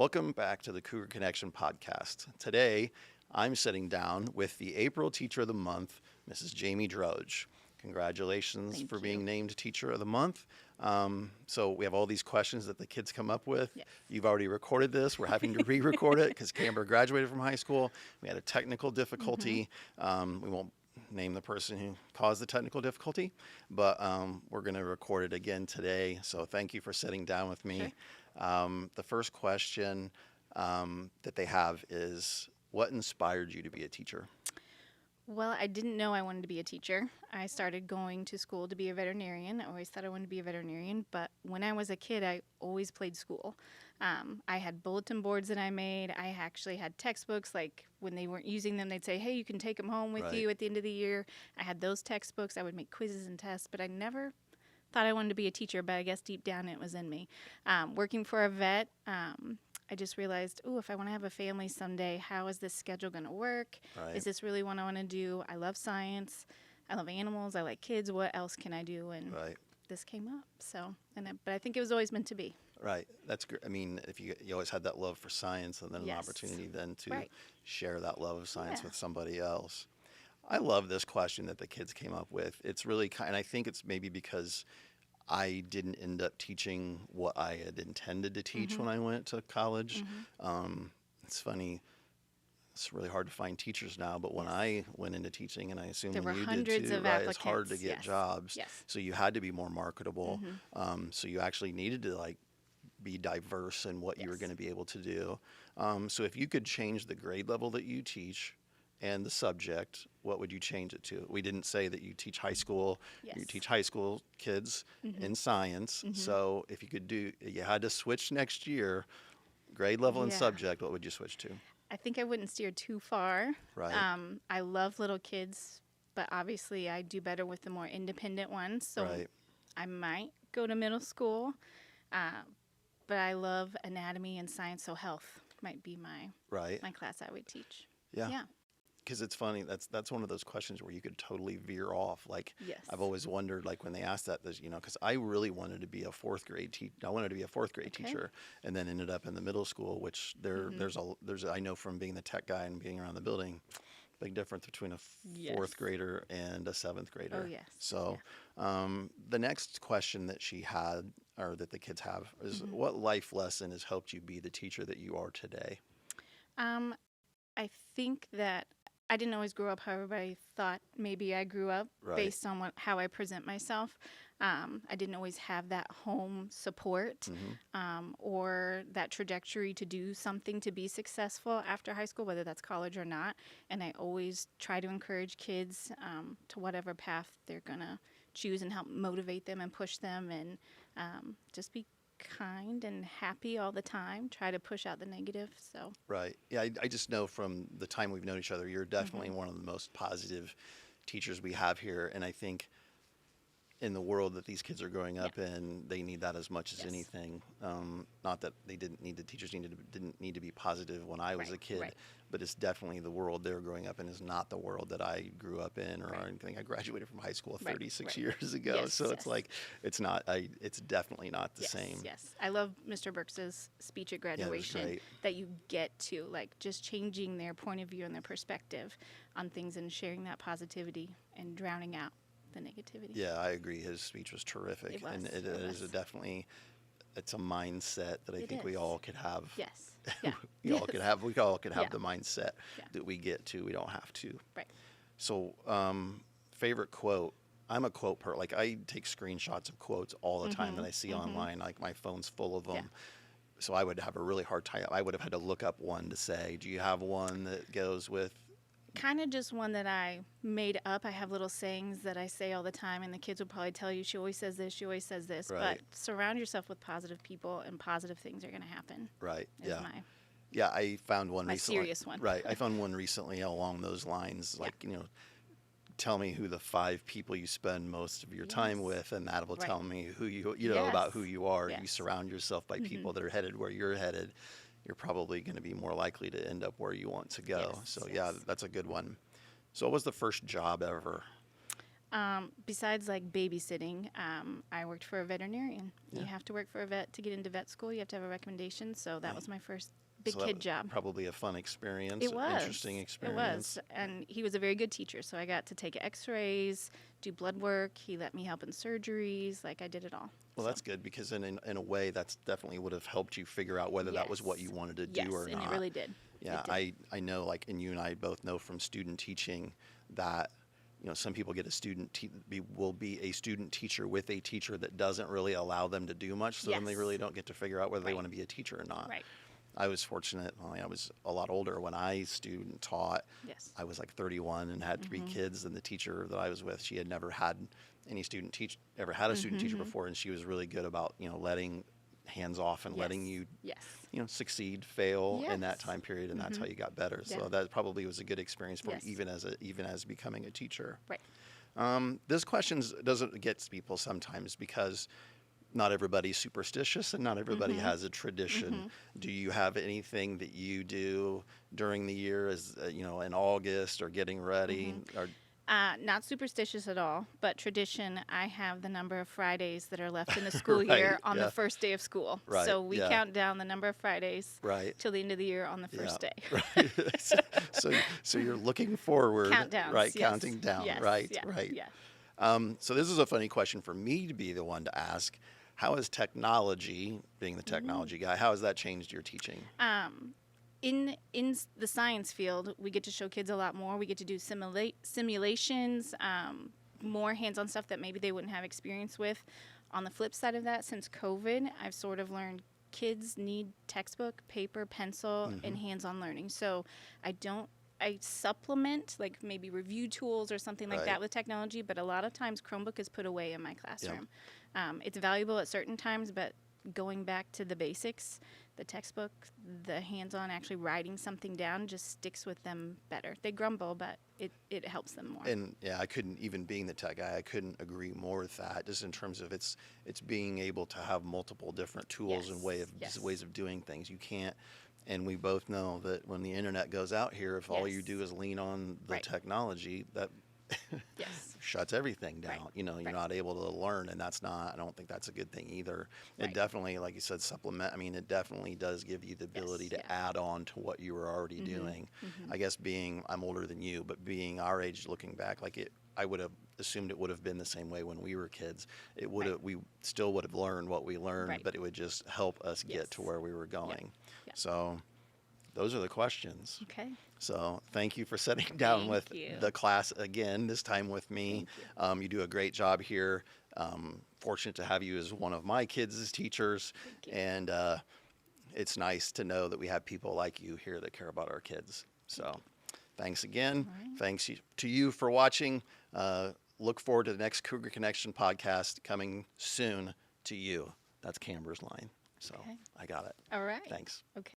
Welcome back to the Cougar Connection podcast. Today, I'm sitting down with the April Teacher of the Month, Mrs. Jamie Droge. Congratulations Thank for you. being named Teacher of the Month. So we have all these questions that the kids come up with. Yes. You've already recorded this. We're having to re-record it because Camber graduated from high school. We had a technical difficulty. We won't name the person who caused the technical difficulty, but we're going to record it again today. So thank you for sitting down with me. Sure. The first question that they have is, what inspired you to be a teacher? Well, I didn't know I wanted to be a teacher. I started going to school to be a veterinarian. I always thought I wanted to be a veterinarian, but when I was a kid, I always played school. I had bulletin boards that I made. I actually had textbooks, like when they weren't using them, they'd say, hey, you can take them home with you at the end of the year. I had those textbooks. I would make quizzes and tests, but I never thought I wanted to be a teacher, but I guess deep down it was in me. Working for a vet, I just realized, if I want to have a family someday, how is this schedule going to work? Right. Is this really what I want to do? I love science. I love animals. I like kids. What else can I do? And this came up. So, but I think it was always meant to be. Right. That's great. I mean, if you always had that love for science, and then an opportunity then to share that love of science with somebody else. I love this question that the kids came up with. It's really and I think it's maybe because I didn't end up teaching what I had intended to teach when I went to college. It's funny. It's really hard to find teachers now, but when I went into teaching, and I assume there when were you hundreds did too, of right, applicants. it's hard to get jobs. Yes. So you had to be more marketable. So you actually needed to be diverse in what you were going to be able to do. So if you could change the grade level that you teach and the subject, what would you change it to? We didn't say that you teach high school. You teach high school kids in science. So if you had to switch next year, grade level and subject, what would you switch to? I think I wouldn't steer too far. Right. I love little kids, but obviously I do better with the more independent ones. So I might go to middle school, but I love anatomy and science, so health might be my class I would teach. Yeah. Because it's funny, that's one of those questions where you could totally veer off. I've always wondered, when they asked that, because I really wanted to be a fourth grade teacher. I wanted to be a fourth grade teacher, and then ended up in the middle school, which there's I know from being the tech guy and being around the building, big difference between a fourth grader and a seventh grader. Oh, yes. So the next question that she had, or that the kids have, is what life lesson has helped you be the teacher that you are today? I think that I didn't always grow up how everybody thought maybe I grew up based on how I present myself. I didn't always have that home support or that trajectory to do something to be successful after high school, whether that's college or not. And I always try to encourage kids to whatever path they're going to choose and help motivate them and push them and just be kind and happy all the time, try to push out the negative. So Yeah, I just know from the time we've known each other, you're definitely one of the most positive teachers we have here, and I think in the world that these kids are growing up in, they need that as much as anything. Not that didn't need to be positive when I was a kid, but it's definitely the world they're growing up in is not the world that I grew up in or anything. I graduated from high school 36 years ago, so it's it's definitely not the same. Yes, I love Mr. Burks's speech at graduation that you get to just changing their point of view and their perspective on things and sharing that positivity and drowning out the negativity. Yeah, I agree. His speech was terrific. It was. And it is definitely, it's a mindset that I think we all could have. Yes. Yeah. We all could have the mindset that we get to. We don't have to. Right. So, favorite quote. I'm a quote I take screenshots of quotes all the time that I see online. My phone's full of them. Yeah. So I would have a really hard time. I would have had to look up one to say. Do you have one that goes with? Kind of just one that I made up. I have little sayings that I say all the time, and the kids will probably tell you, she always says this, she always says this. But surround yourself with positive people, and positive things are going to happen. Right, I found one recently. My serious one. I found one recently along those lines, tell me who the 5 people you spend most of your time with, and that will tell me who you know about who you are. You surround yourself by people that are headed where you're headed, you're probably going to be more likely to end up where you want to go. So that's a good one. So what was the first job ever? Besides like babysitting, I worked for a veterinarian. Yeah. You have to work for a vet to get into vet school. You have to have a recommendation. So that was my first big So that kid was job. probably a fun experience. It was. Interesting It experience. was. And he was a very good teacher. So I got to take x-rays, do blood work. He let me help in surgeries. Like I did it all. Well, that's good because in a way that's definitely would have helped you figure out whether that was what you wanted to do or not. Yes, and it really did. Yeah, I know, like, and you and I both know from student teaching that, some people get will be a student teacher with a teacher that doesn't really allow them to do much, so then they really don't get to figure out whether they want to be a teacher or not. Right. I was fortunate. I was a lot older when I student taught. Yes. I was like 31 and had 3 kids, and the teacher that I was with, she had never had any student teach ever had a student teacher before, and she was really good about letting hands off and letting you succeed, fail in that time period, and that's how you got better. So that probably was a good experience for you, even as becoming a teacher. Right. This question doesn't get to people sometimes because not everybody's superstitious and not everybody has a tradition. Do you have anything that you do during the year, as in August or getting ready? Or Not superstitious at all, but tradition. I have the number of Fridays that are left in the school Right, year on the first day of school. Right, So we count down the number of Fridays till the end of the year on the first day. Right. so you're looking forward, Countdowns, right? yes. Counting down, Yes, right? yeah, Right. yeah. So this is a funny question for me to be the one to ask. How has technology, being the technology guy, how has that changed your teaching? In the science field, we get to show kids a lot more. We get to do simulations, more hands-on stuff that maybe they wouldn't have experience with. On the flip side of that, since COVID, I've sort of learned kids need textbook, paper, pencil, and hands-on learning. So I supplement like maybe review tools or something like that with technology, but a lot of times Chromebook is put away in my classroom. It's valuable at certain times, but going back to the basics, the textbook, the hands-on actually writing something down just sticks with them better. They grumble, but it helps them more. And I couldn't, even being the tech guy, I couldn't agree more with that, just in terms of it's being able to have multiple different tools and ways of doing things. You can't, and we both know that when the internet goes out here, if all you do is lean on the technology, that shuts everything down. You're not able to learn, and I don't think that's a good thing either. It definitely, like you said, supplement. I mean, it definitely does give you the ability to add on to what you were already doing. I guess I'm older than you, but being our age, looking back, I would have assumed it would have been the same way when we were kids. We still would have learned what we learned, but it would just help us get to where we were going. So those are the questions. Okay. So thank you for sitting down with the class again, this time with me. You do a great job here. Fortunate to have you as one of my kids as teachers. And it's nice to know that we have people like you here that care about our kids. So thanks again. Thanks to you for watching. Look forward to the next Cougar Connection podcast coming soon to you. That's Camber's line. So I got it. All right. Thanks. Okay.